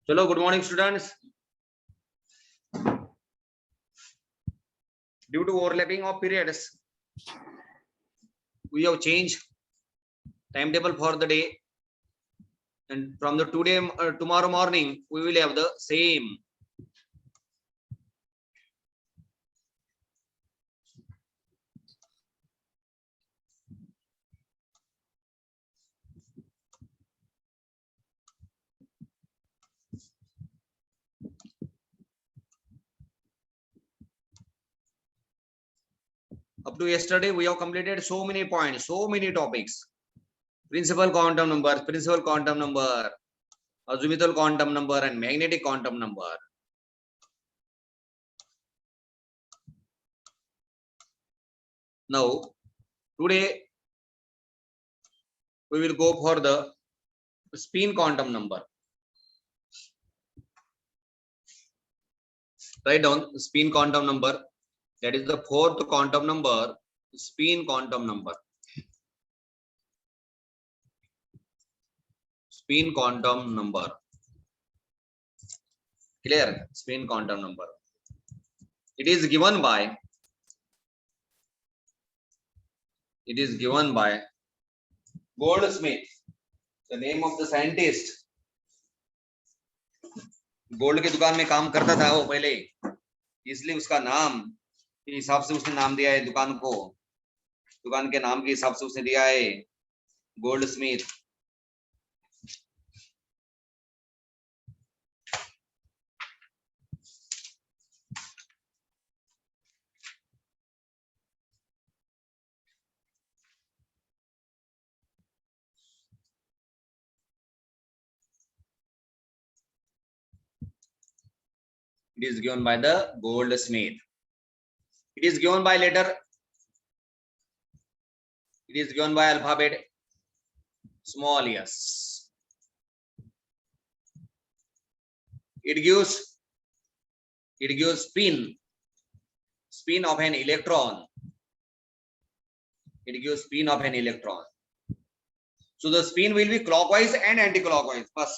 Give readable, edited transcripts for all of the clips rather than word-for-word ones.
चलो good morning students. Due to overlapping of periods, we have changed timetable for the day, and from the tomorrow morning we will have the same. Up to yesterday we have completed so many points, so many topics: principal quantum number, azimuthal quantum number, and magnetic quantum number. Now today we will go for the spin quantum number. Write down spin quantum number. That is the fourth quantum number, spin quantum number. Spin quantum number. Clear? Spin quantum number. It is given by Goldsmith. The name of the scientist. Gold की दुकान में काम करता था वो पहले, इसलिए उसका नाम के हिसाब से उसने नाम दिया है दुकान को. दुकान के नाम के हिसाब से उसने दिया है gold Smith. It is given by the Goldsmith. It is given by letter. It is given by alphabet small s. It gives spin of an electron. It gives spin of an electron. So the spin will be clockwise and anti-clockwise. बस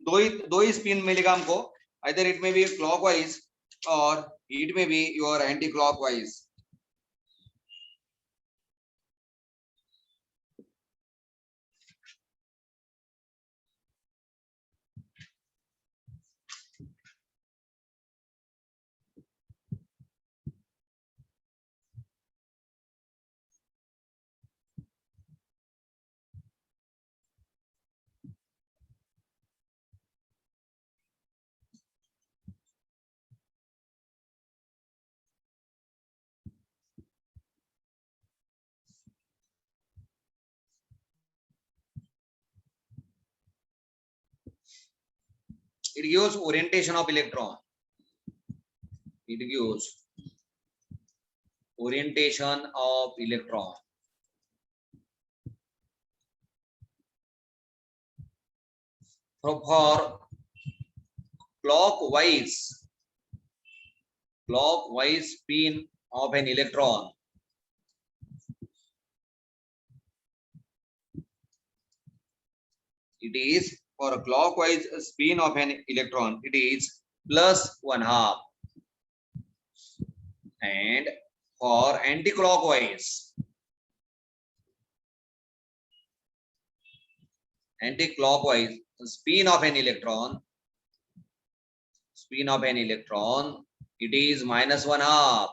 दो ही spin मिलेगा हमको. Either it may be clockwise or it may be your anti-clockwise. It gives orientation of electron. It gives orientation of electron. For clockwise spin of an electron, it is for a clockwise spin of an electron, it is plus 1/2, and for anti-clockwise spin of an electron, it is minus 1/2.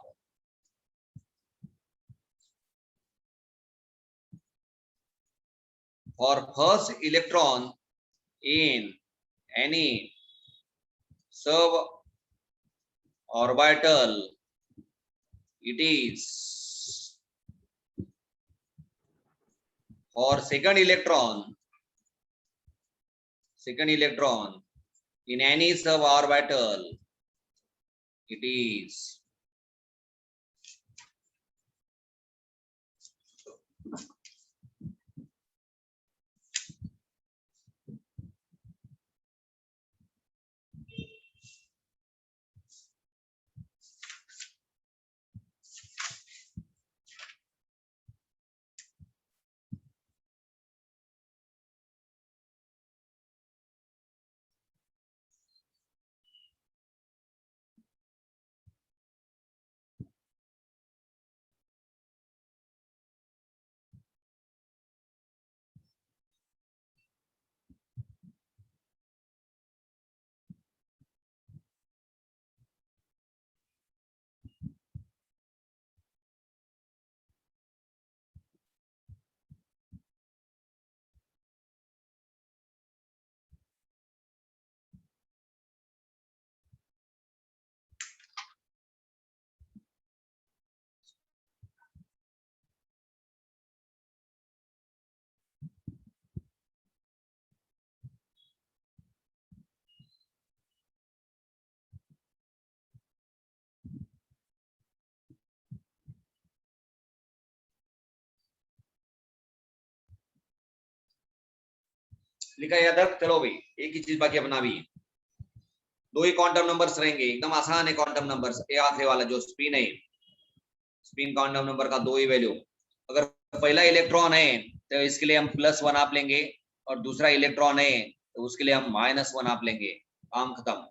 For first electron in any suborbital, it is. For second electron in any suborbital, it is. लिखा याद तक? चलो भाई एक ही चीज बाकी अपना भी, दो ही क्वांटम नंबर्स रहेंगे, एकदम आसान है क्वांटम नंबर्स। ये आखिरी वाला जो स्पिन है, स्पिन क्वांटम नंबर का दो ही वैल्यू। अगर पहला इलेक्ट्रॉन है तो इसके लिए हम +1 आप लेंगे, और दूसरा इलेक्ट्रॉन है तो उसके लिए हम -1 आप लेंगे। काम खत्म।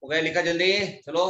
हो गया लिखा जल्दी, चलो।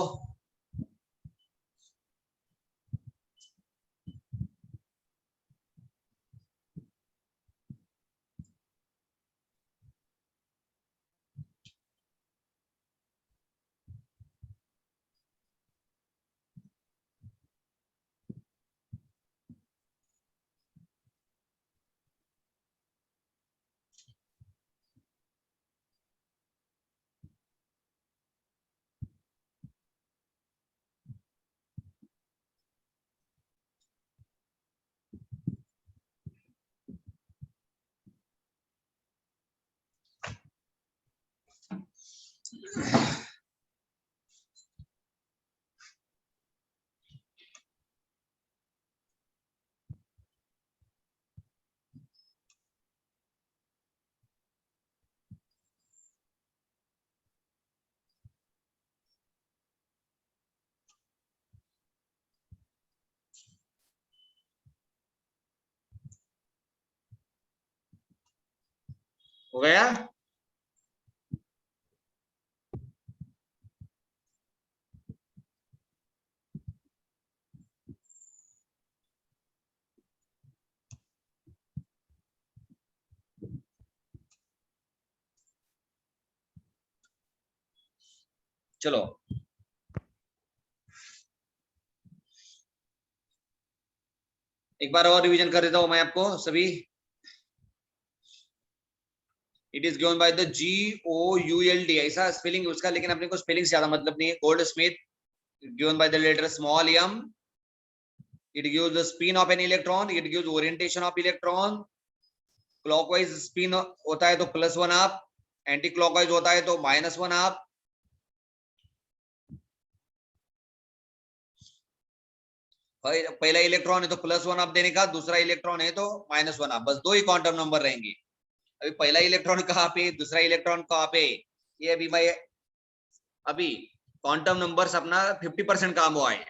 हो गया? चलो एक बार और रिवीजन कर देता हूं मैं आपको सभी। It is given by the GOULD, ऐसा स्पेलिंग उसका, लेकिन अपने को स्पेलिंग से ज्यादा मतलब नहीं है। Goldsmith given by the letter small m, it gives the spin of an electron, it gives orientation of electron। Clockwise spin होता है तो +1 आप, एंटी क्लॉकवाइज होता है तो -1 आप। पहला इलेक्ट्रॉन है तो +1 आप देने का, दूसरा इलेक्ट्रॉन है तो -1 आप, बस दो ही क्वांटम नंबर रहेंगे। अभी पहला इलेक्ट्रॉन कहाँ पे, दूसरा इलेक्ट्रॉन कहाँ पे, ये अभी मैं अभी क्वांटम नंबर्स अपना 50% काम हुआ है।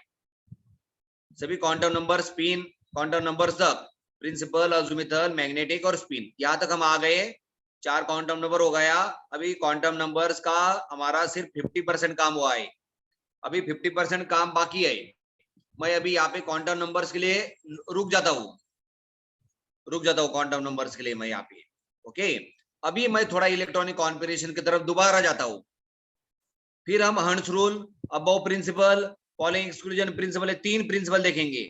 सभी quantum number, spin quantum number तक, प्रिंसिपल, अज़ूमिथल, मैग्नेटिक और स्पिन, यहां तक हम आ गए। 4 क्वांटम नंबर हो गया। अभी क्वांटम नंबर्स का हमारा सिर्फ 50% काम हुआ है, अभी 50% काम बाकी है। मैं अभी यहाँ पे क्वांटम नंबर्स के लिए रुक जाता हूँ क्वांटम नंबर्स के लिए मैं यहाँ पे। ओके, अभी मैं थोड़ा इलेक्ट्रॉनिक कॉन्फ़िगरेशन की तरफ दोबारा जाता हूँ। फिर हम Hund's rule Aufbau principle, following exclusion principle है, 3 प्रिंसिपल देखेंगे,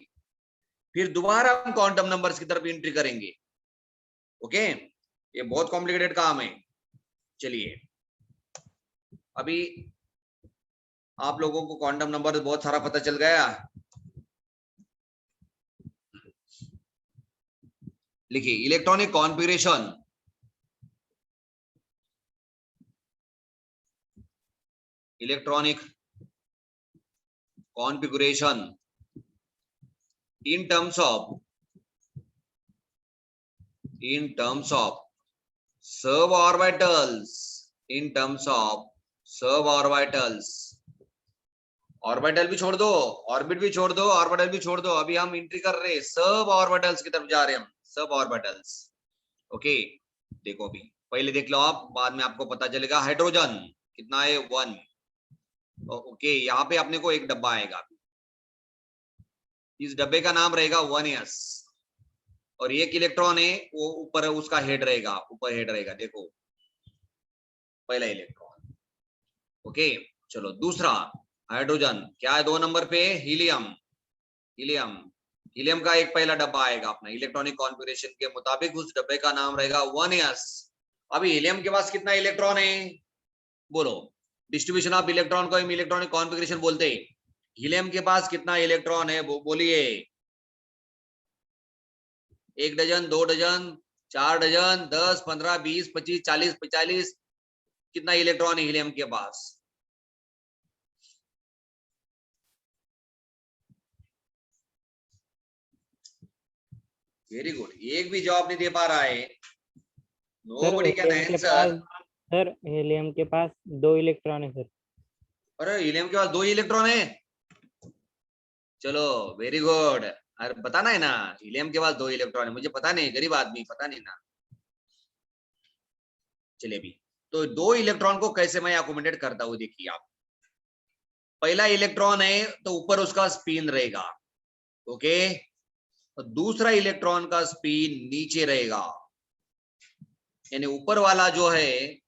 फिर दोबारा हम क्वांटम नंबर्स की तरफ एंट्री करेंगे। ओके, ये बहुत कॉम्प्लिकेटेड काम है। चलिए, अभी आप लोगों को क्वांटम नंबर बहुत सारा पता चल गया। लिखिए, electronic configuration, electronic configuration in terms of suborbitals, in terms of suborbitals, orbital भी छोड़ दो, ऑर्बिट भी छोड़ दो, ऑर्बिटल भी छोड़ दो, अभी हम एंट्री कर रहे हैं सब ऑर्बिटल्स की तरफ जा रहे हैं हम, सब ऑर्बिटल्स। ओके, देखो अभी पहले देख लो आप, बाद में आपको पता चलेगा। हाइड्रोजन कितना है 1। ओके, यहाँ पे अपने को एक डब्बा आएगा, इस डब्बे का नाम रहेगा 1s, और एक इलेक्ट्रॉन है वो ऊपर उसका हेड रहेगा, ऊपर हेड रहेगा, देखो पहला इलेक्ट्रॉन। ओके, चलो दूसरा हाइड्रोजन क्या है 2 नंबर पे, हीलियम, हीलियम, हीलियम का एक पहला डब्बा आएगा अपना, इलेक्ट्रॉनिक कॉन्फ़िगरेशन के मुताबिक उस डब्बे का नाम रहेगा 1s। अभी हीलियम के पास कितना इलेक्ट्रॉन है, बोलो, डिस्ट्रीब्यूशन ऑफ इलेक्ट्रॉन को हम इलेक्ट्रॉनिक कॉन्फ़िगरेशन बोलते हैं। हीलियम के पास कितना इलेक्ट्रॉन है, बोलिए, 1 डजन, 2 डजन, 4 डजन, 10, 15, 20, 25, 40, 45, कितना इलेक्ट्रॉन है हीलियम के पास? वेरी गुड, एक भी जवाब नहीं दे पा रहा है। Nobody can answer. Sir helium के पास 2 इलेक्ट्रॉन है सर। अरे हीलियम के पास 2 इलेक्ट्रॉन है, चलो वेरी गुड। अरे बताना है ना, हीलियम के पास 2 इलेक्ट्रॉन है, मुझे पता नहीं, गरीब आदमी, पता नहीं ना। चलिए भी, तो 2 इलेक्ट्रॉन को कैसे मैं अकोमोडेट करता हूं, देखिए आप, पहला इलेक्ट्रॉन है तो ऊपर उसका स्पिन रहेगा, ओके, तो दूसरा इलेक्ट्रॉन का स्पिन नीचे रहेगा, यानी ऊपर वाला जो है,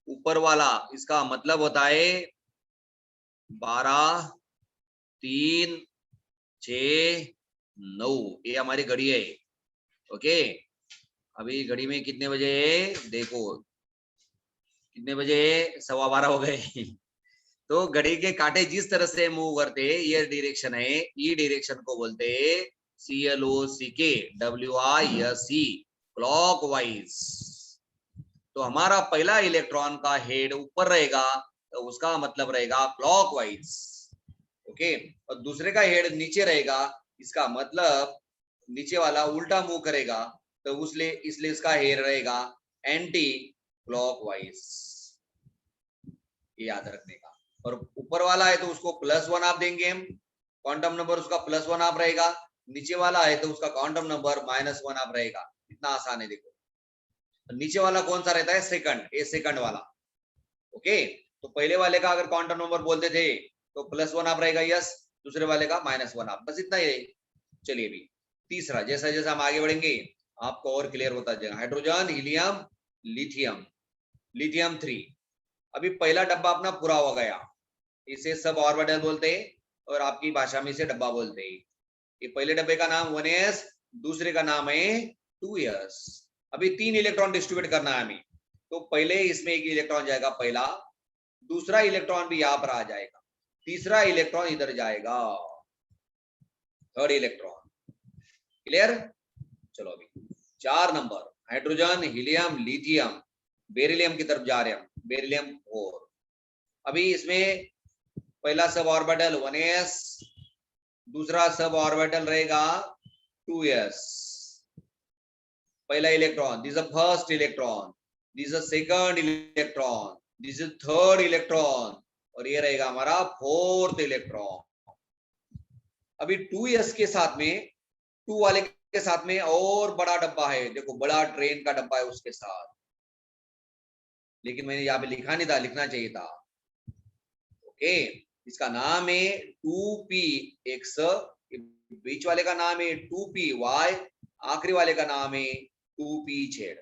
ऊपर वाला इसका मतलब होता है 12, 3, 6, 9, ये हमारी घड़ी है। ओके, अभी घड़ी में कितने बजे है, देखो कितने बजे, 12:15 हो गए। तो घड़ी के कांटे जिस तरह से मूव करते हैं, ये डायरेक्शन है, ये डायरेक्शन को बोलते हैं CLOCK WISE, क्लॉकवाइज। तो हमारा पहला इलेक्ट्रॉन का हेड ऊपर रहेगा, तो उसका मतलब रहेगा क्लॉकवाइज। ओके, और दूसरे का हेड नीचे रहेगा, इसका मतलब नीचे वाला उल्टा मूव करेगा, तो इसलिए इसका हेड रहेगा एंटी क्लॉकवाइज, ये याद रखने का। और ऊपर वाला है तो उसको +1 आप देंगे हम, क्वांटम नंबर उसका +1 आप रहेगा, नीचे वाला है तो उसका क्वांटम नंबर -1 आप रहेगा। इतना आसान है, देखो नीचे वाला कौन सा रहता है, सेकंड, ये सेकंड वाला। ओके, तो पहले वाले का अगर क्वांटम नंबर बोलते थे तो +1 आप रहेगा, यस, दूसरे वाले का -1 आप, बस इतना ही है। चलिए भी तीसरा, जैसा जैसा हम आगे बढ़ेंगे आपको और क्लियर होता जाएगा। Hydrogen, helium, lithium, lithium 3। अभी पहला डब्बा अपना पूरा हो गया, इसे सब ऑर्बिटल बोलते हैं और आपकी भाषा में इसे डब्बा बोलते हैं। ये पहले डब्बे का नाम 1s, दूसरे का नाम है 2s। अभी 3 इलेक्ट्रॉन डिस्ट्रीब्यूट करना है हमें, तो पहले इसमें एक इलेक्ट्रॉन जाएगा पहला, दूसरा इलेक्ट्रॉन भी यहाँ पर आ जाएगा, तीसरा इलेक्ट्रॉन इधर जाएगा, थर्ड इलेक्ट्रॉन। क्लियर? चलो अभी 4 number, hydrogen, helium, lithium, beryllium की तरफ जा रहे हैं हम, बेरिलियम 4। अभी इसमें पहला सब ऑर्बिटल 1s, दूसरा सब ऑर्बिटल रहेगा 2s। पहला electron, this is first electron, this is second electron, this is third electron, और ये रहेगा हमारा फोर्थ इलेक्ट्रॉन। अभी 2s के साथ में, 2 वाले के साथ में और बड़ा डब्बा है, देखो बड़ा ट्रेन का डब्बा है उसके साथ, लेकिन मैंने यहाँ पे लिखा नहीं था, लिखना चाहिए था। ओके, इसका नाम है 2px, बीच वाले का नाम है 2py, आखिरी वाले का नाम है 2pz।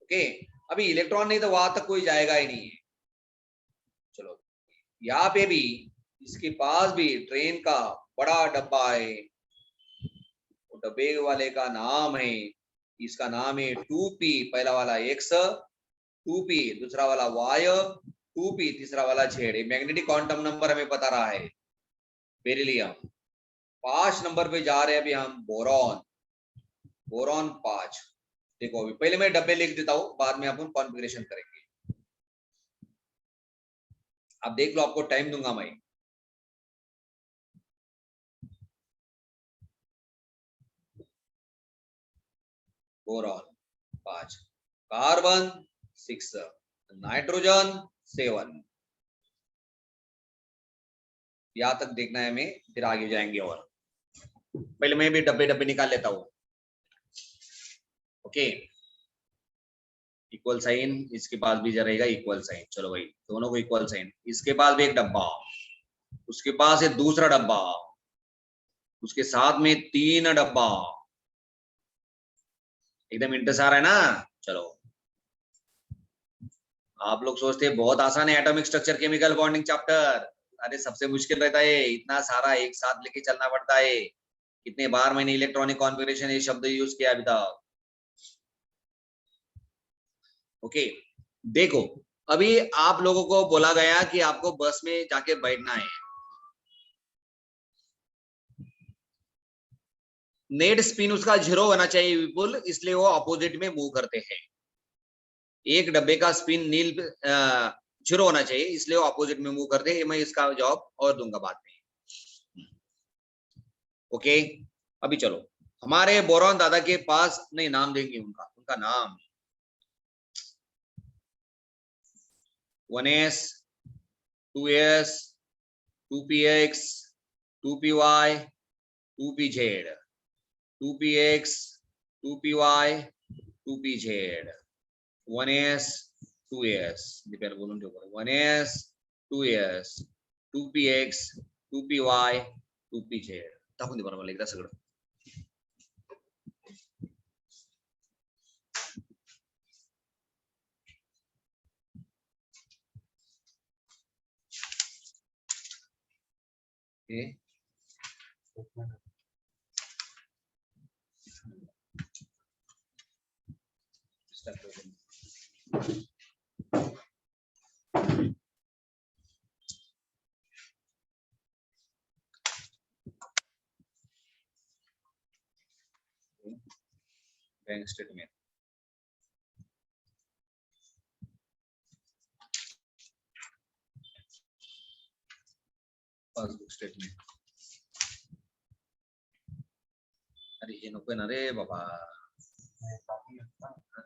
ओके, अभी इलेक्ट्रॉन नहीं तो वहां तक कोई जाएगा ही नहीं है। चलो यहाँ पे भी इसके पास भी ट्रेन का बड़ा डब्बा है, वो डब्बे वाले का नाम है, इसका नाम है 2p, पहला वाला x 2p, दूसरा वाला y 2p, तीसरा वाला z। मैग्नेटिक क्वांटम नंबर हमें पता रहा है बेरिलियम। 5 नंबर पे जा रहे हैं अभी हम, बोरॉन। बोरॉन 5। देखो अभी पहले मैं डब्बे लिख देता हूं, बाद में अपन कॉन्फ़िगरेशन करेंगे। आप देख लो, आपको टाइम दूंगा मैं। Boron 5, carbon 6, nitrogen 7। यहां तक देखना है हमें, फिर आगे जाएंगे। और पहले मैं भी डब्बे डब्बे निकाल लेता हूं। ओके, इक्वल साइन इसके पास भी रहेगा, इक्वल साइन। चलो भाई, दोनों को इक्वल साइन। इसके पास भी एक डब्बा, उसके पास है दूसरा डब्बा, उसके साथ में 3 डब्बा। एकदम इंतजार है ना। चलो, आप लोग सोचते हैं बहुत आसान है atomic structure chemical bonding chapter. अरे सबसे मुश्किल रहता है, इतना सारा एक साथ लेके चलना पड़ता है। कितने बार मैंने इलेक्ट्रॉनिक कॉन्फ़िगरेशन ये शब्द यूज किया अभी तक। ओके, देखो अभी आप लोगों को बोला गया कि आपको बस में जाके बैठना है। नेट स्पिन उसका 0 होना चाहिए विपुल, इसलिए वो अपोजिट में मूव करते हैं। एक डब्बे का स्पिन नील 0 होना चाहिए, इसलिए वो अपोजिट में मूव करते हैं। मैं इसका जवाब और दूंगा बाद में। ओके, अभी चलो हमारे बोरॉन दादा के पास, नहीं नाम देंगे उनका, उनका नाम 1s 2s 2px 2py 2pz 2px 2py 2pz 1s 2s dipper बोलून ठेव 1s 2s 2px 2py 2pz टाकून दे बरं मला एकदा सगळं. Okay. Bank statement. Passbook statement. अरे हे नको ना रे बाबा,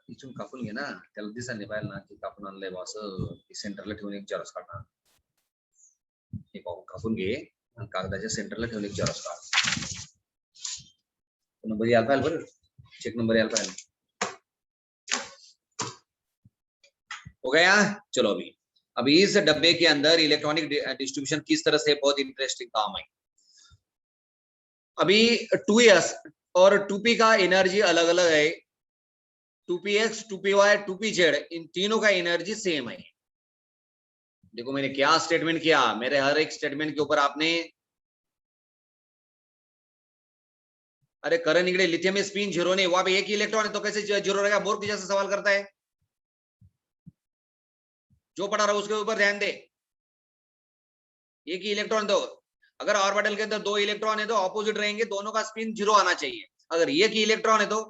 इथून कापून घे ना, त्याला दिसायला नाही पाहिजे ना की कापून आणलंय बा असं. सेंटरला ठेवून एक झेरॉक्स काढ ना. हे कापून घे आणि कागदाच्या सेंटरला ठेवून एक झेरॉक्स काढ. नंबर यायला पाहिजे बरं, चेक नंबर यायला पाहिजे. हो गया. चलो अभी इस डब्बे के अंदर इलेक्ट्रॉनिक डिस्ट्रीब्यूशन किस तरह से, बहुत इंटरेस्टिंग काम है। अभी 2s और 2p का एनर्जी अलग अलग है। 2px 2py 2pz इन तीनों का एनर्जी सेम है। देखो मैंने क्या स्टेटमेंट किया, मेरे हर एक स्टेटमेंट के ऊपर आपने, अरे करण इकडे लिथियम में स्पिन 0 नहीं, वहां पे एक इलेक्ट्रॉन है तो कैसे 0 रहेगा? बोर की जैसे सवाल करता है। जो पढ़ा रहा उसके ऊपर ध्यान दे। एक ही इलेक्ट्रॉन दो, अगर ऑर्बिटल के अंदर 2 इलेक्ट्रॉन है तो ऑपोजिट रहेंगे, दोनों का स्पिन 0 आना चाहिए। अगर एक ही इलेक्ट्रॉन है तो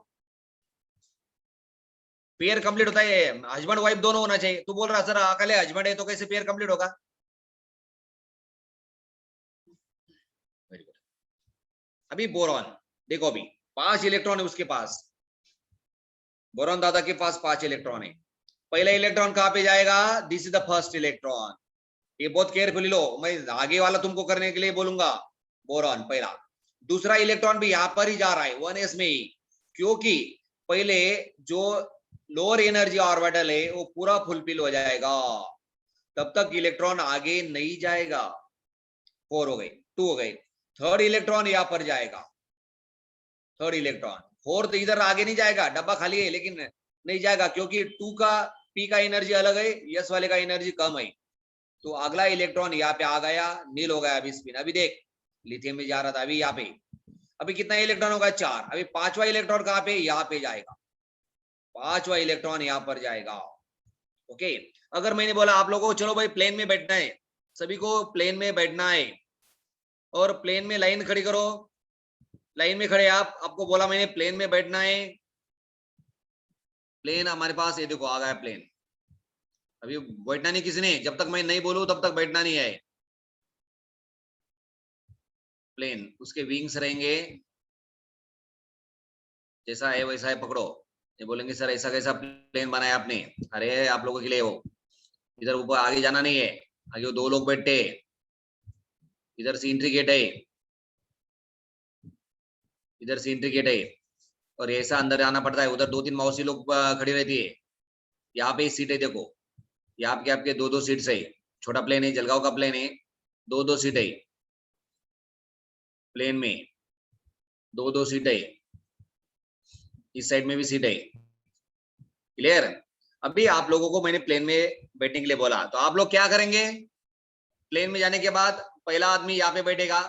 पेयर कंप्लीट होता है, हस्बैंड वाइफ दोनों होना चाहिए। तू बोल रहा सर अकेले हस्बैंड है तो कैसे पेयर कंप्लीट होगा? अभी बोरॉन देखो, अभी 5 इलेक्ट्रॉन है उसके पास। बोरॉन दादा के पास 5 इलेक्ट्रॉन है। पहला इलेक्ट्रॉन कहां पे जाएगा? This is the first electron. ये बहुत केयरफुली लो, मैं आगे वाला तुमको करने के लिए बोलूंगा। बोरॉन पहला, दूसरा इलेक्ट्रॉन भी यहां पर ही जा रहा है 1s में ही, क्योंकि पहले जो लोअर एनर्जी ऑर्बिटल है वो पूरा फुलफिल हो जाएगा, तब तक इलेक्ट्रॉन आगे नहीं जाएगा। 4 हो गई, 2 हो गई। थर्ड इलेक्ट्रॉन यहां पर जाएगा, थर्ड इलेक्ट्रॉन। फोर्थ इधर आगे नहीं जाएगा, डब्बा खाली है लेकिन नहीं जाएगा, क्योंकि 2 का p का एनर्जी अलग है, s वाले का एनर्जी कम है। तो अगला इलेक्ट्रॉन यहाँ पे आ गया, नील हो गया अभी स्पिन। अभी देख लिथियम में जा रहा था, अभी यहाँ पे अभी कितना इलेक्ट्रॉन होगा 4। अभी पांचवा इलेक्ट्रॉन कहाँ पे, यहाँ पे जाएगा, पांचवा इलेक्ट्रॉन यहाँ पर जाएगा। ओके, अगर मैंने बोला आप लोगों को चलो भाई प्लेन में बैठना है, सभी को प्लेन में बैठना है और प्लेन में लाइन खड़ी करो, लाइन में खड़े आप, आपको बोला मैंने प्लेन में बैठना है। प्लेन हमारे पास ये देखो आ गया प्लेन। अभी बैठना नहीं किसी ने, जब तक मैं नहीं बोलूं तब तक बैठना नहीं है। प्लेन उसके विंग्स रहेंगे, जैसा है वैसा है पकड़ो। ये बोलेंगे सर ऐसा कैसा प्लेन बनाया आपने, अरे आप लोगों के लिए वो इधर ऊपर आगे जाना नहीं है, आगे वो 2 लोग बैठे, इधर से एंट्री गेट है, इधर से एंट्री गेट है और ऐसा अंदर आना पड़ता है। उधर 2-3 मौसी लोग खड़ी रहती है। यहाँ पे सीट है देखो, यहाँ पे आपके 2-2 सीट्स है। छोटा प्लेन है, जलगांव का प्लेन है, 2-2 सीट है प्लेन में, 2-2 सीट है, इस साइड में भी सीट है। क्लियर। अभी आप लोगों को मैंने प्लेन में बैठने के लिए बोला, तो आप लोग क्या करेंगे, प्लेन में जाने के बाद पहला आदमी यहाँ पे बैठेगा,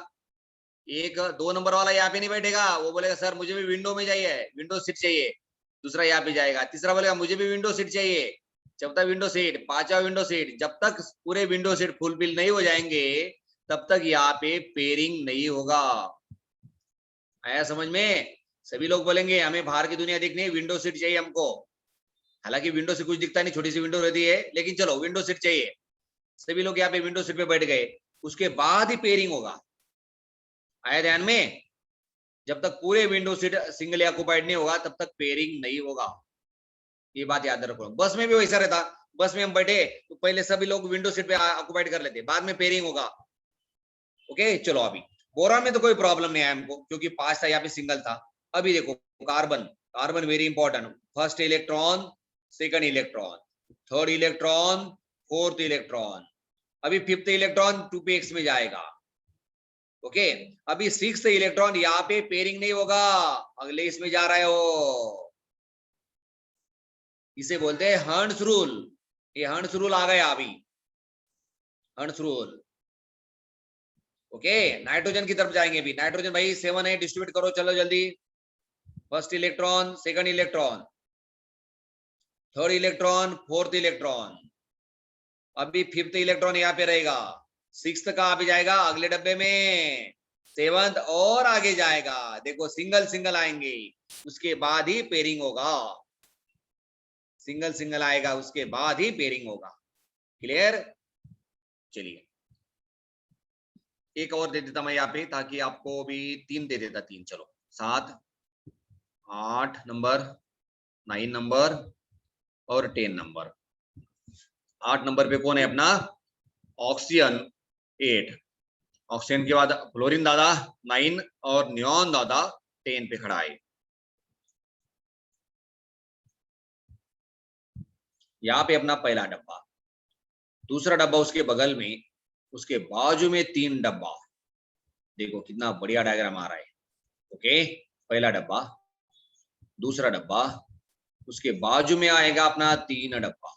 एक 2 नंबर वाला यहाँ पे नहीं बैठेगा, वो बोलेगा सर मुझे भी विंडो में चाहिए, विंडो सीट चाहिए। दूसरा यहाँ पे जाएगा, तीसरा बोलेगा मुझे भी विंडो सीट चाहिए, चौथा विंडो सीट, पांचवा विंडो सीट। जब तक पूरे विंडो सीट फुलफिल नहीं हो जाएंगे तब तक यहाँ पे पेयरिंग नहीं होगा। आया समझ में। सभी लोग बोलेंगे हमें बाहर की दुनिया देखनी है, विंडो सीट चाहिए हमको। हालांकि विंडो से कुछ दिखता नहीं, छोटी सी विंडो रहती है, लेकिन चलो विंडो सीट चाहिए। सभी लोग यहाँ पे विंडो सीट पे बैठ गए, उसके बाद ही पेयरिंग होगा। आया ध्यान में। जब तक पूरे विंडो सीट सिंगल ऑक्युपाइड नहीं होगा तब तक पेयरिंग नहीं होगा, ये बात याद रखो। बस में भी वैसा रहता, बस में हम बैठे तो पहले सभी लोग विंडो सीट पे ऑक्युपाइड कर लेते, बाद में पेयरिंग होगा। ओके चलो, अभी बोरान में तो कोई प्रॉब्लम नहीं है हमको, क्योंकि 5 था, यहाँ पे सिंगल था। अभी देखो carbon, carbon very important. First electron, second electron, third electron, fourth electron. अभी फिफ्थ इलेक्ट्रॉन 2px में जाएगा। ओके, अभी सिक्स्थ इलेक्ट्रॉन यहाँ पे पेयरिंग नहीं होगा, अगले इसमें जा रहा है वो, इसे बोलते हैं हर्ट्ज रूल। ये हर्ट्ज रूल आ गया अभी, हर्ट्ज रूल। ओके, नाइट्रोजन की तरफ जाएंगे अभी। नाइट्रोजन भाई 7 है, डिस्ट्रीब्यूट करो चलो जल्दी। First electron, second electron, third electron, fourth electron. अभी फिफ्थ इलेक्ट्रॉन यहाँ पे रहेगा, सिक्स्थ का अभी जाएगा अगले डब्बे में, सेवंथ और आगे जाएगा। देखो सिंगल सिंगल आएंगे, उसके बाद ही पेयरिंग होगा। सिंगल सिंगल आएगा उसके बाद ही पेयरिंग होगा। क्लियर। चलिए एक और दे देता मैं यहाँ पे, ताकि आपको भी 3 दे देता, 3 चलो 7, 8 नंबर, 9 नंबर और 10 नंबर। 8 नंबर पे कौन है अपना, ऑक्सीजन 8, ऑक्सीजन के बाद फ्लोरीन दादा 9 और नियॉन दादा 10 पे खड़ा है। यहाँ पे अपना पहला डब्बा, दूसरा डब्बा उसके बगल में, उसके बाजू में 3 डब्बा। देखो कितना बढ़िया डायग्राम आ रहा है। ओके, पहला डब्बा, दूसरा डब्बा, उसके बाजू में आएगा अपना 3 डब्बा।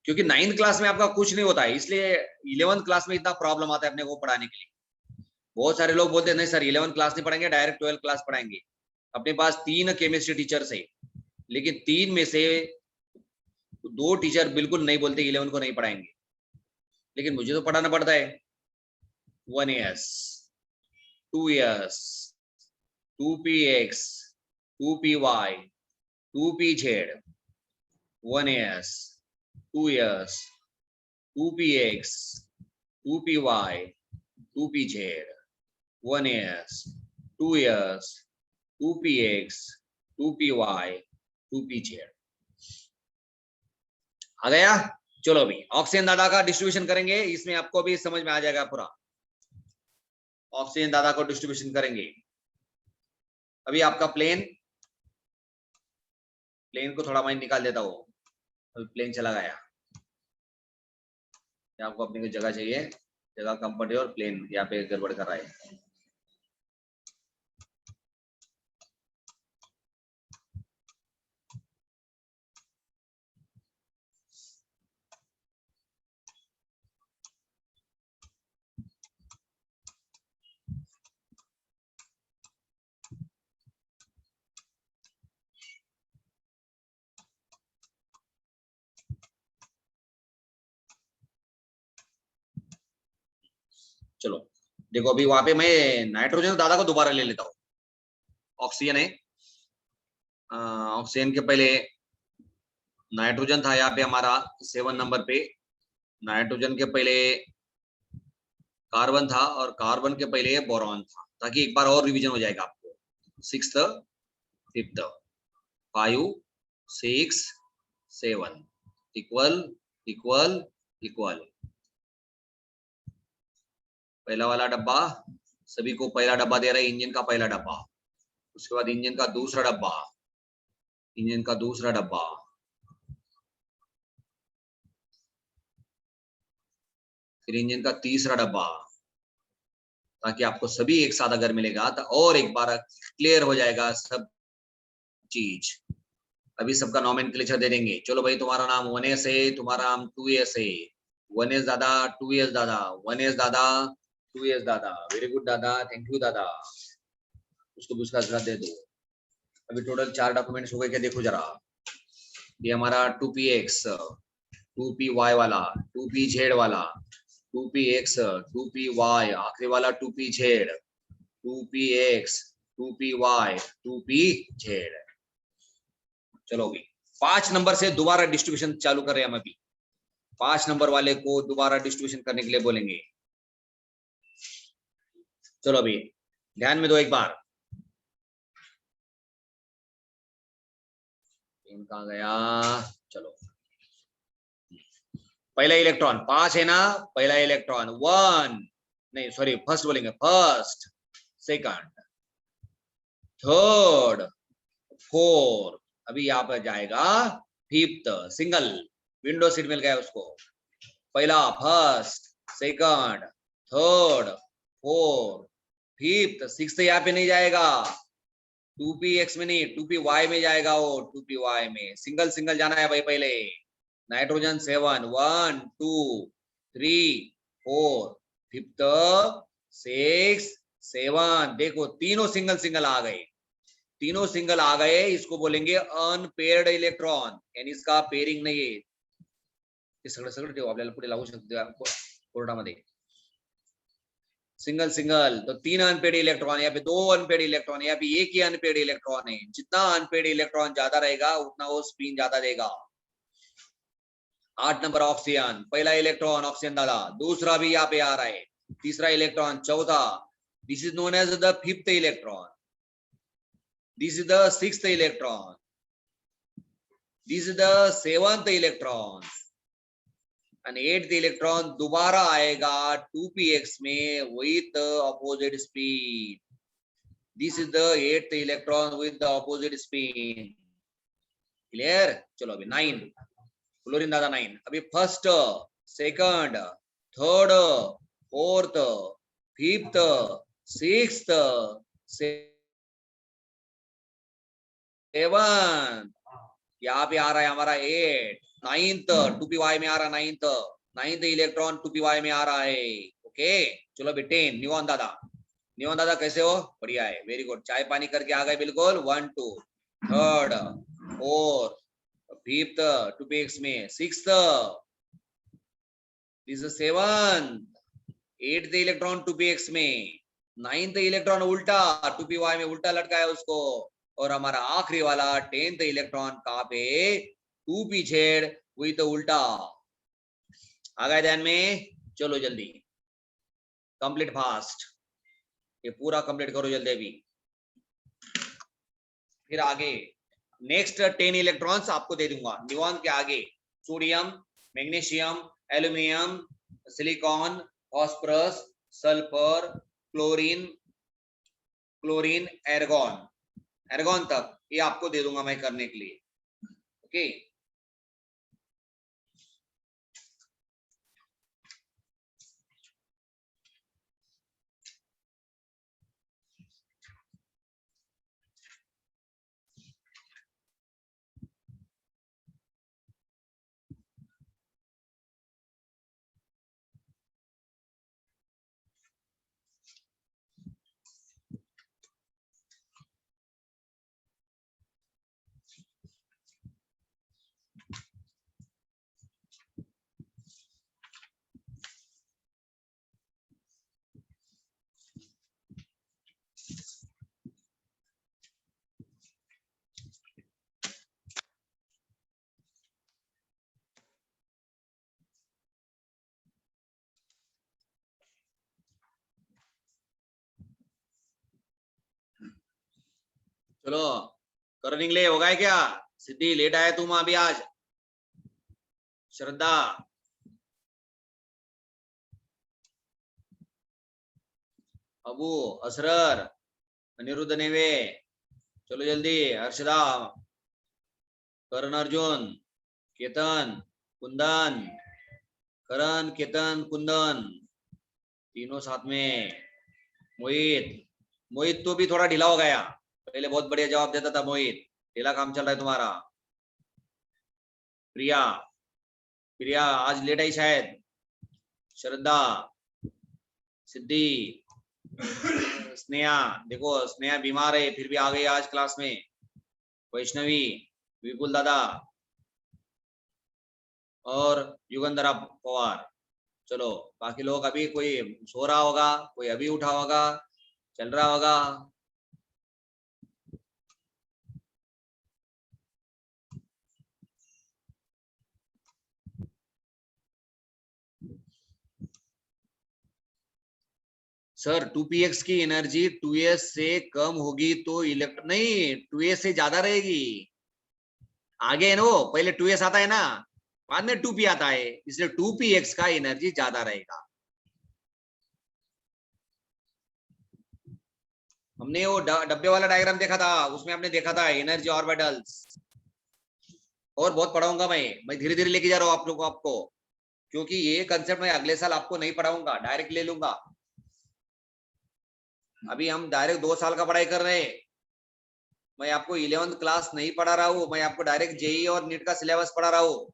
क्योंकि 9th क्लास में आपका कुछ नहीं होता है, इसलिए 11th क्लास में इतना प्रॉब्लम आता है अपने को पढ़ाने के लिए। बहुत सारे लोग बोलते हैं नहीं सर 11th क्लास नहीं पढ़ाएंगे, डायरेक्ट 12th क्लास पढ़ाएंगे। अपने पास 3 केमिस्ट्री टीचर्स है, लेकिन 3 में से 2 टीचर बिल्कुल नहीं बोलते 11 को नहीं पढ़ाएंगे, लेकिन मुझे तो पढ़ाना पड़ता है। 1s, 2s, 2px, 2py, 2pz, 1s, 2s, 2px, 2py, 2pz, 1s, 2s, 2px, 2py, 2pz। आ गया। चलो अभी ऑक्सीजन दादा का डिस्ट्रीब्यूशन करेंगे, इसमें आपको भी समझ में आ जाएगा पूरा। ऑक्सीजन दादा को डिस्ट्रीब्यूशन करेंगे। अभी आपका प्लेन, प्लेन को थोड़ा मैं निकाल देता हूँ, अभी प्लेन चला गया। आपको अपने को जगह चाहिए, जगह कम पड़ रही है और प्लेन यहाँ पे गड़बड़ कर रहा है। चलो देखो अभी वहां पे मैं नाइट्रोजन दादा को दोबारा ले लेता हूँ। ऑक्सीजन है, ऑक्सीजन के पहले नाइट्रोजन था यहाँ पे हमारा 7 नंबर पे। नाइट्रोजन के पहले कार्बन था और कार्बन के पहले बोरॉन था, ताकि एक बार और रिवीजन हो जाएगा आपको। 6th 5th 5 6 7 equal equal equal. पहला वाला डब्बा सभी को पहला डब्बा दे रहा है, इंजन का पहला डब्बा। उसके बाद इंजन का दूसरा डब्बा, इंजन का दूसरा डब्बा, फिर इंजन का तीसरा डब्बा, ताकि आपको सभी एक साथ अगर मिलेगा तो और एक बार क्लियर हो जाएगा सब चीज। अभी सबका नॉमेनक्लेचर दे देंगे। चलो भाई, तुम्हारा नाम 1s है, तुम्हारा नाम 2s है। 1s दादा, 2s दादा, 1s दादा, 2s दादा। वेरी गुड दादा, थैंक यू दादा। उसको भी उसका दे दो। अभी टोटल 4 डॉक्यूमेंट्स हो गए क्या देखो जरा। ये हमारा 2px, 2py वाला, 2pz वाला, 2px, 2py, आखिरी वाला 2pz, 2px, 2py, 2pz। चलो अभी 5 नंबर से दोबारा डिस्ट्रीब्यूशन चालू कर रहे हैं हम। अभी 5 नंबर वाले को दोबारा डिस्ट्रीब्यूशन करने के लिए बोलेंगे। चलो अभी ध्यान में दो एक बार। कहाँ गया? चलो पहला इलेक्ट्रॉन 5 है ना, पहला इलेक्ट्रॉन 1 नहीं सॉरी फर्स्ट बोलेंगे, फर्स्ट, सेकंड, थर्ड, फोर्थ। अभी यहाँ पर जाएगा फिफ्थ, सिंगल विंडो सीट मिल गया उसको। पहला first, second, third, fourth, fifth, sixth यहाँ पे नहीं जाएगा। 2px में नहीं, 2py में जाएगा वो। 2py में सिंगल सिंगल जाना है भाई। पहले नाइट्रोजन 7 1 2 3 4, फिफ्थ 6 7। देखो तीनों सिंगल सिंगल आ गए, तीनों सिंगल आ गए। इसको बोलेंगे अनपेयर्ड इलेक्ट्रॉन, यानी इसका पेयरिंग नाही आहे। ते सगळं सगळं ठेवू, आपल्याला पुढे लागू शकतो कोर्टामध्ये। सिंगल सिंगल तो 3 अनपेड इलेक्ट्रॉन, यहाँ पे 2 अनपेड इलेक्ट्रॉन, यहाँ पे 1 ही अनपेड इलेक्ट्रॉन है। जितना अनपेड इलेक्ट्रॉन ज्यादा रहेगा उतना वो स्पिन ज्यादा देगा। 8 नंबर ऑक्सीजन, पहला इलेक्ट्रॉन ऑक्सीजन डाला, दूसरा भी यहाँ पे आ रहा है, तीसरा इलेक्ट्रॉन, चौथा। This is known as the fifth electron, this is the sixth electron, this is the seventh electron, and 8th electron दोबारा आएगा 2px में with opposite spin. This is the 8th electron with the opposite spin. Clear? चलो अभी 9 chlorine दादा 9। अभी first, second, third, fourth, fifth, sixth, seven, यहाँ पे आ रहा है हमारा 8, 9th 2py में आ रहा है, 9th इलेक्ट्रॉन 2py में आ रहा है। ओके चलो अभी 10 निवान दादा। निवान दादा कैसे हो? बढ़िया है, वेरी गुड। चाय पानी करके आ गए बिल्कुल। 1 2 थर्ड, फोर्थ, फिफ्थ 2px में, sixth, this is 7th, 8th electron 2px में, 9th इलेक्ट्रॉन उल्टा 2py में उल्टा लटका है उसको। और हमारा आखिरी वाला 10th इलेक्ट्रॉन कहाँ पे? 2pz हुई तो उल्टा आ गया ध्यान में। चलो जल्दी कंप्लीट फास्ट, ये पूरा कंप्लीट करो जल्दी अभी। फिर आगे नेक्स्ट 10 इलेक्ट्रॉन्स आपको दे दूंगा नियॉन के आगे। Sodium, magnesium, aluminium, silicon, phosphorus, sulphur, chlorine, chlorine, argon, argon तक ये आपको दे दूंगा मैं करने के लिए। ओके चलो करो निकले, हो गए क्या? सिद्धि लेट आया तुम अभी आज। श्रद्धा, अबू, असरर, अनिरुद्ध नेवे, चलो जल्दी। हर्षदा, करण अर्जुन, केतन, कुंदन, करण, केतन, कुंदन, तीनों साथ में। मोहित, मोहित तो भी थोड़ा ढीला हो गया, पहले बहुत बढ़िया जवाब देता था मोहित, ढीला काम चल रहा है तुम्हारा। प्रिया, प्रिया आज लेट आई शायद। श्रद्धा, सिद्धि, स्नेहा, देखो स्नेहा बीमार है फिर भी आ गई आज क्लास में। वैष्णवी, विपुल दादा और युगंधरा पवार। चलो बाकी लोग, अभी कोई सो रहा होगा, कोई अभी उठा होगा, चल रहा होगा। सर 2px की एनर्जी 2s से कम होगी तो इलेक्ट्रॉन नहीं, 2s से ज्यादा रहेगी। आगे है ना वो, पहले 2s आता है ना, बाद में 2p आता है, इसलिए 2px का एनर्जी ज्यादा रहेगा। हमने वो डब्बे वाला डायग्राम देखा था, उसमें आपने देखा था एनर्जी ऑर्बिटल्स। और बहुत पढ़ाऊंगा मैं धीरे धीरे लेके जा रहा हूँ आप लोगों को, आपको, क्योंकि ये कंसेप्ट मैं अगले साल आपको नहीं पढ़ाऊंगा, डायरेक्ट ले लूंगा। अभी हम डायरेक्ट 2 साल का पढ़ाई कर रहे हैं। मैं आपको 11th क्लास नहीं पढ़ा रहा हूँ, मैं आपको डायरेक्ट जेई और नीट का सिलेबस पढ़ा रहा हूँ।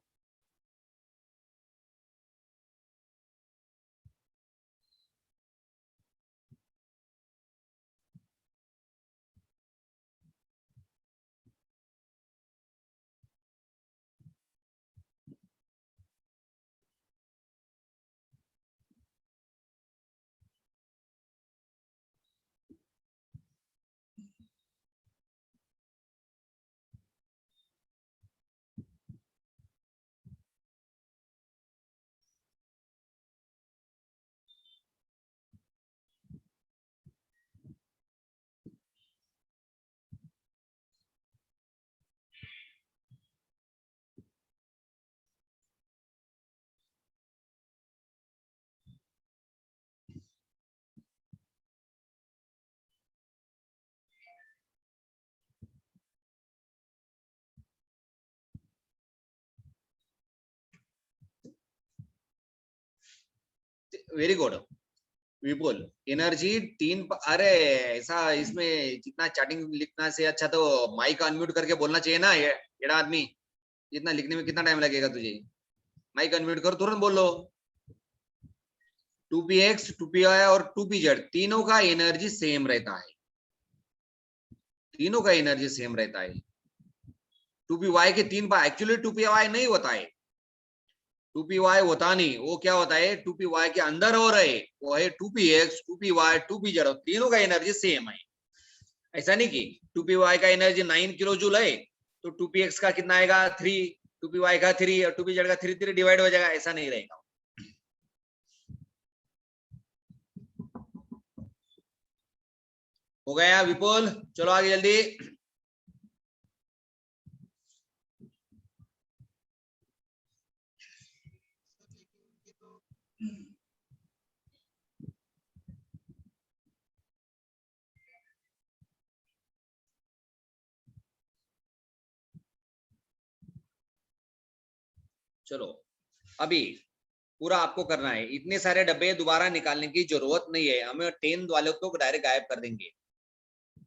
वेरी गुड विपुल। एनर्जी अरे ऐसा, इसमें जितना चैटिंग लिखना से अच्छा तो माइक अनम्यूट करके बोलना चाहिए ना, ये एड़ा आदमी। जितना लिखने में कितना टाइम लगेगा तुझे, माइक अनम्यूट कर तुरंत बोल लो। 2px 2py और 2pz तीनों का एनर्जी सेम रहता है, तीनों का एनर्जी सेम रहता है। 2py के 3 बार एक्चुअली 2py नहीं होता है, 2py होता नहीं, वो क्या होता है 2py के अंदर हो रहे, वो है 2px 2py 2pz, तीनों का एनर्जी सेम है। ऐसा नहीं कि 2py का एनर्जी 9 किलो जूल है तो 2px का कितना आएगा 3, 2py का 3 और 2pz का 3 3 डिवाइड हो जाएगा, ऐसा नहीं रहेगा। हो गया विपुल, चलो आगे जल्दी। चलो अभी पूरा आपको करना है, इतने सारे डब्बे दोबारा निकालने की जरूरत नहीं है, हमें 10 वालों को डायरेक्ट गायब कर देंगे।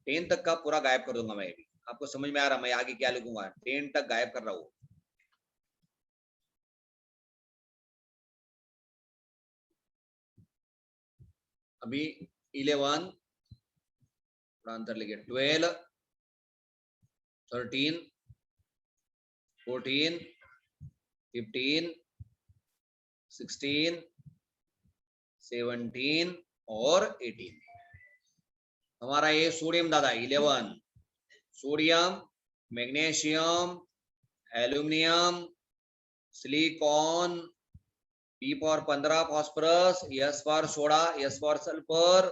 10 तक का पूरा गायब कर दूंगा मैं भी, आपको समझ में आ रहा मैं आगे क्या लिखूंगा, 10 तक गायब कर रहा हूँ। अभी 11 आंसर लिखे, 12 13 14 15 16 17 और 18। हमारा ये सोडियम दादा 11, sodium, magnesium, aluminium, silicon, P for 15 phosphorus, S for soda, S for sulphur,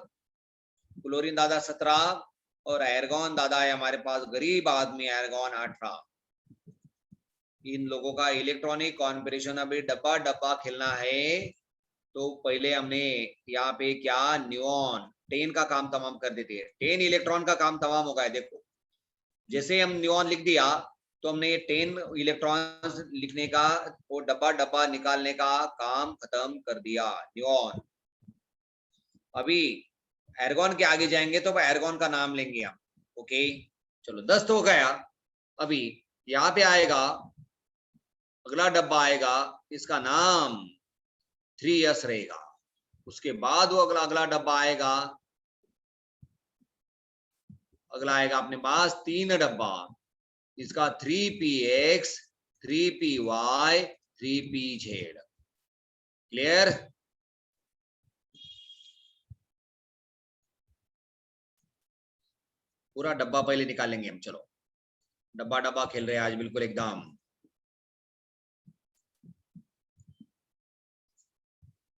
chlorine दादा 17, और एर्गॉन दादा है हमारे पास, गरीब आदमी एर्गॉन 18। इन लोगों का इलेक्ट्रॉनिक कॉन्फ़िगरेशन अभी डब्बा डब्बा खेलना है। तो पहले हमने यहाँ पे क्या न्यूऑन 10 का काम तमाम कर देते हैं। 10 इलेक्ट्रॉन का काम तमाम हो गया है। देखो जैसे हम न्यूऑन लिख दिया तो हमने ये 10 इलेक्ट्रॉन्स लिखने का वो डब्बा डब्बा निकालने का काम खत्म कर दिया न्यूऑन। अभी एर्गॉन के आगे जाएंगे तो एर्गॉन का नाम लेंगे हम। ओके चलो 10 तो हो गया। अभी यहाँ पे आएगा अगला डब्बा आएगा, इसका नाम 3s रहेगा। उसके बाद वो अगला डब्बा आएगा, अगला आएगा अपने पास 3 डब्बा, इसका 3px 3py 3pz। क्लियर? पूरा डब्बा पहले निकालेंगे हम। चलो डब्बा डब्बा खेल रहे हैं आज बिल्कुल एकदम।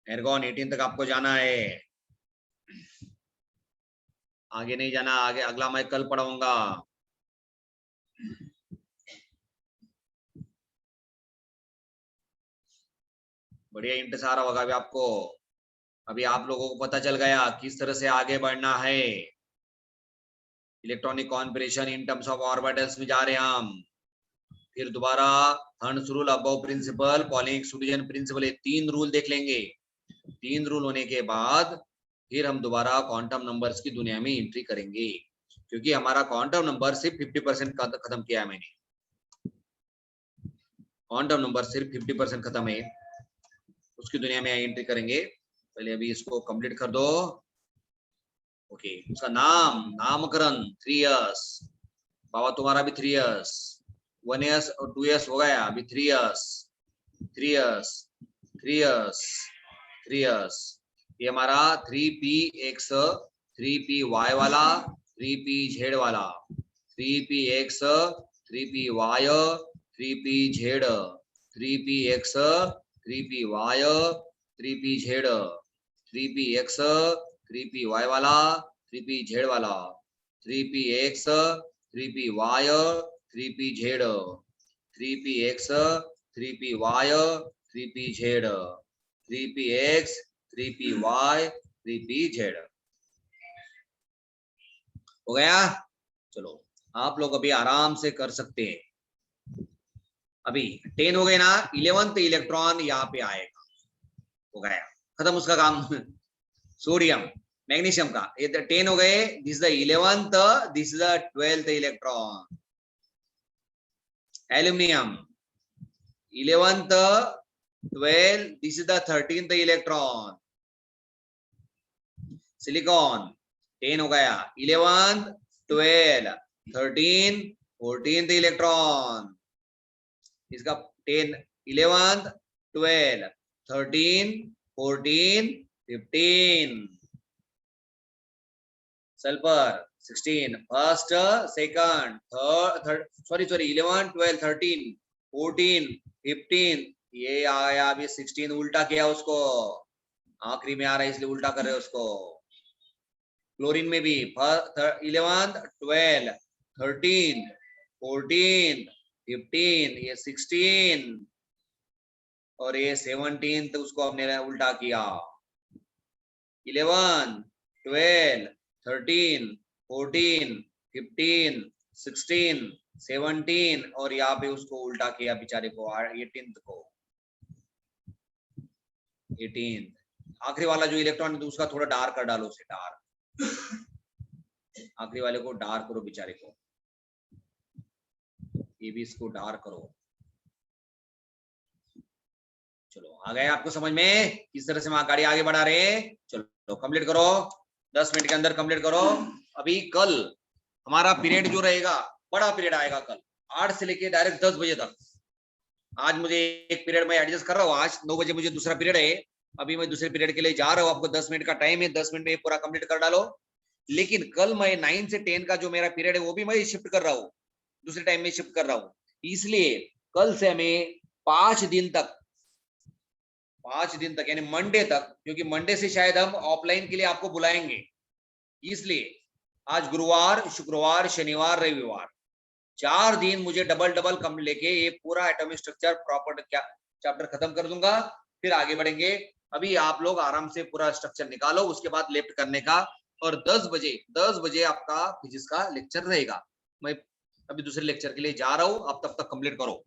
एर्गॉन 18 तक आपको जाना है, आगे नहीं जाना। आगे अगला मैं कल पढ़ाऊंगा। बढ़िया इंतजार होगा अभी आपको। अभी आप लोगों को पता चल गया किस तरह से आगे बढ़ना है। Electronic configuration in terms of orbitals में जा रहे हैं हम। फिर दोबारा Hund's rule, Aufbau principle, Pauli's exclusion principle, ये 3 रूल देख लेंगे। 3 रूल होने के बाद फिर हम दोबारा क्वांटम नंबर्स की दुनिया में एंट्री करेंगे, क्योंकि हमारा क्वांटम नंबर सिर्फ 50% खत्म किया है मैंने। क्वांटम नंबर सिर्फ 50% खत्म है, उसकी दुनिया में एंट्री करेंगे। पहले अभी इसको कंप्लीट कर दो। ओके उसका नामकरण 3s। बाबा तुम्हारा भी 3s, 1s और 2s हो गया। अभी 3s 3s 3s 3s। ये हमारा 3px 3py वाला, 3pz वाला, 3px 3py 3pz, 3px 3py 3pz, 3px 3py वाला 3pz वाला, 3px 3py 3pz, 3px 3py 3pz, 3px 3py 3pz। हो गया? चलो आप लोग अभी आराम से कर सकते हैं। अभी 10 हो गए ना, 11th इलेक्ट्रॉन यहाँ पे आएगा। हो गया खत्म उसका काम। सोडियम मैग्नीशियम का ये 10 हो गए। This the 11th, this is the 12th electron. Aluminium 11th 12, this is the 13th electron. Silicon 10 हो गया, 11th 12 13 14th इलेक्ट्रॉन। इसका 10 11th 12 13 14 15। Sulphur 16 first second third, sorry 11 12 13 14 15। ये आया अभी 16 उल्टा किया उसको, आखिरी में आ रहा है इसलिए उल्टा कर रहे हैं उसको। क्लोरीन में भी 11 12 13 14 15, ये 16 और ये 17 तो उसको हमने उल्टा किया। 11 12 13 14 15 16 17 और यहाँ पे उसको उल्टा किया बेचारे को 18th को। 18 आखिरी वाला जो इलेक्ट्रॉन है उसका थोड़ा डार्क कर डालो, उसे डार्क, आखिरी वाले को डार्क करो बेचारे को, ये भी इसको डार्क करो। चलो आ गए आपको समझ में किस तरह से हम गाड़ी आगे बढ़ा रहे हैं। चलो कंप्लीट करो, 10 मिनट के अंदर कंप्लीट करो। अभी कल हमारा पीरियड जो रहेगा, बड़ा पीरियड आएगा कल 8 से लेके डायरेक्ट 10 बजे तक। आज मुझे एक पीरियड में एडजस्ट कर रहा हूँ, आज 9 बजे मुझे दूसरा पीरियड है। अभी मैं दूसरे पीरियड के लिए जा रहा हूँ, आपको 10 मिनट का टाइम है, 10 मिनट में पूरा कंप्लीट कर डालो। लेकिन कल मैं 9 से 10 का जो मेरा पीरियड है वो भी मैं शिफ्ट कर रहा हूँ, दूसरे टाइम में शिफ्ट कर रहा हूँ। इसलिए कल से हमें 5 दिन तक यानी मंडे तक, क्योंकि मंडे से शायद हम ऑफलाइन के लिए आपको बुलाएंगे, इसलिए आज गुरुवार, शुक्रवार, शनिवार, रविवार, 4 दिन मुझे डबल डबल कम लेके ये पूरा एटॉमिक स्ट्रक्चर प्रॉपर क्या चैप्टर खत्म कर दूंगा, फिर आगे बढ़ेंगे। अभी आप लोग आराम से पूरा स्ट्रक्चर निकालो, उसके बाद लेफ्ट करने का, और 10 बजे आपका फिजिक्स का लेक्चर रहेगा। मैं अभी दूसरे लेक्चर के लिए जा रहा हूँ, आप तब तक कंप्लीट करो।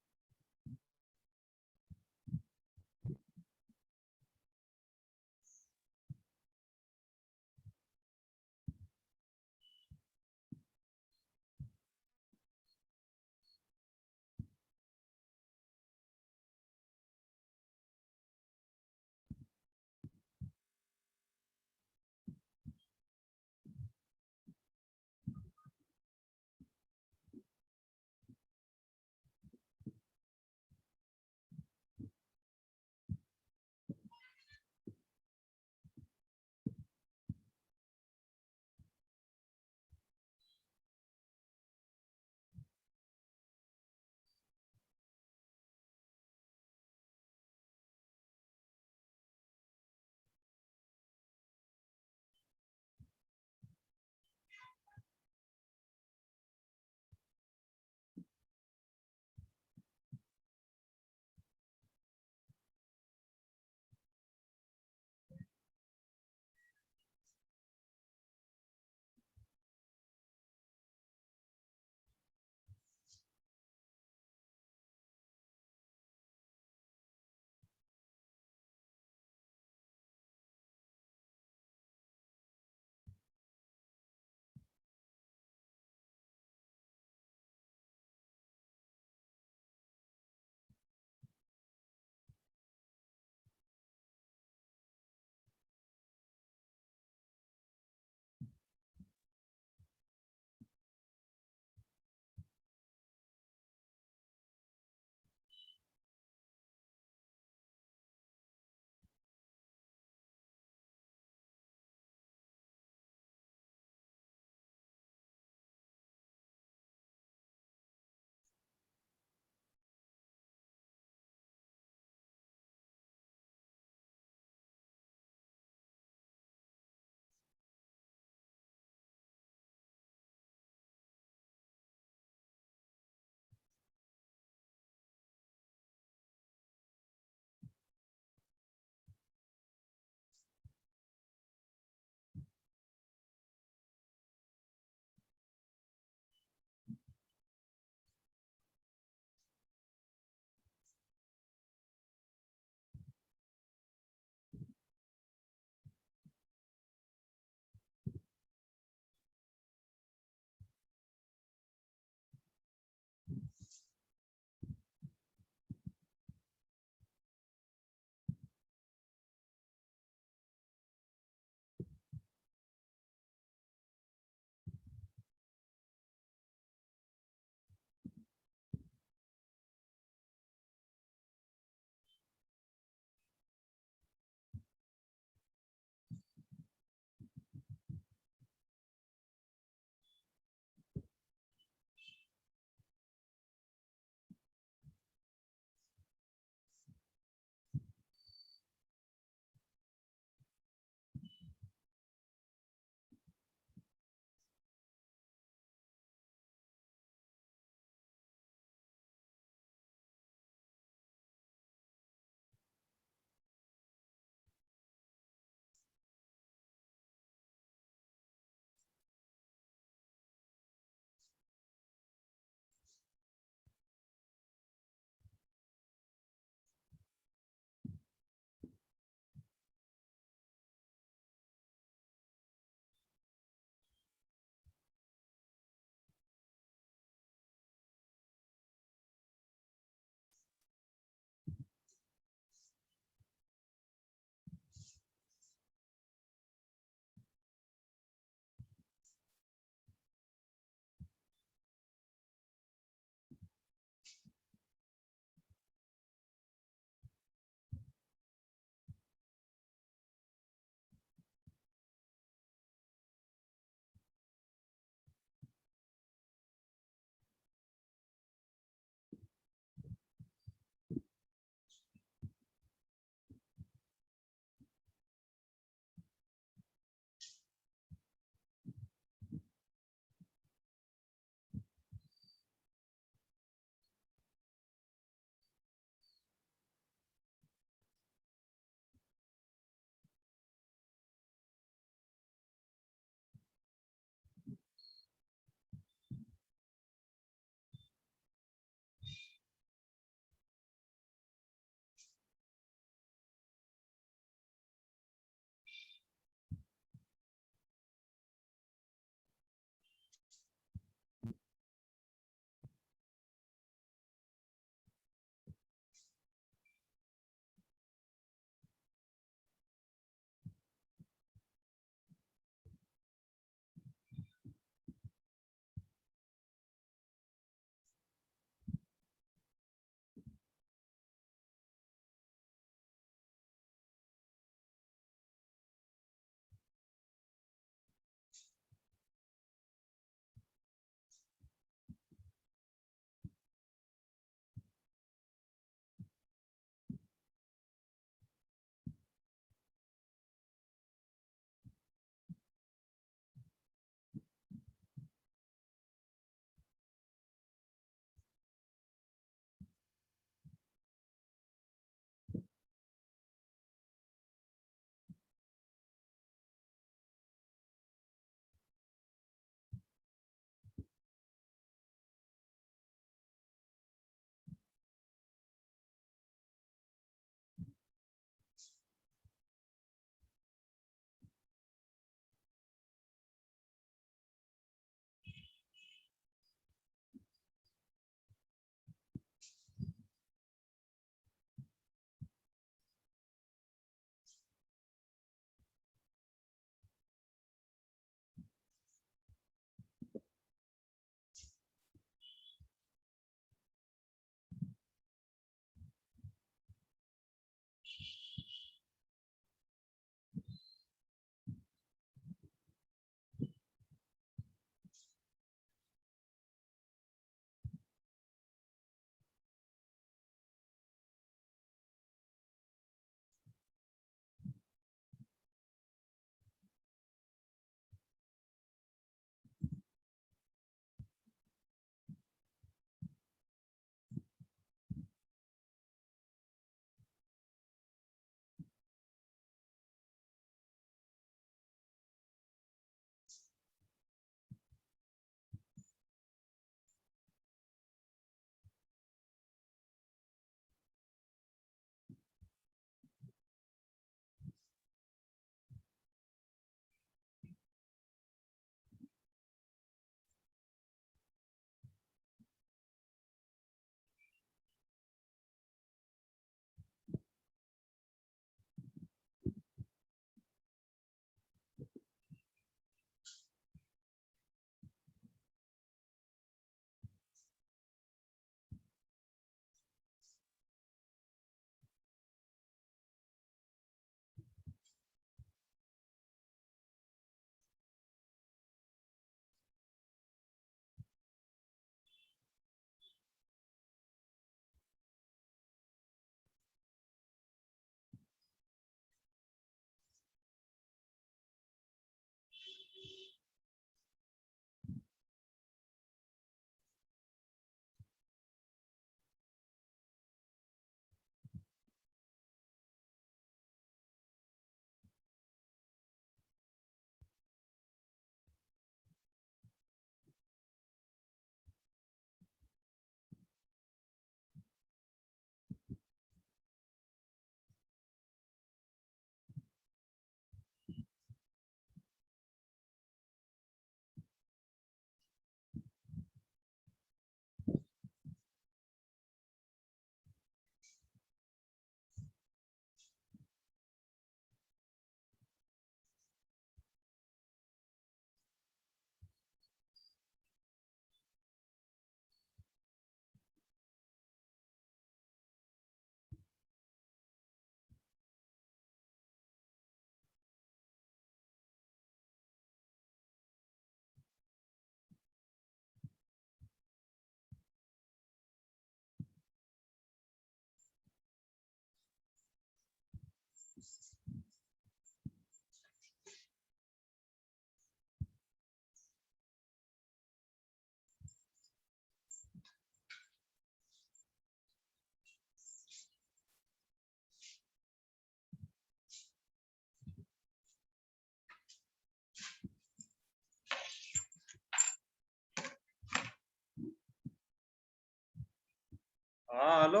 हाँ हेलो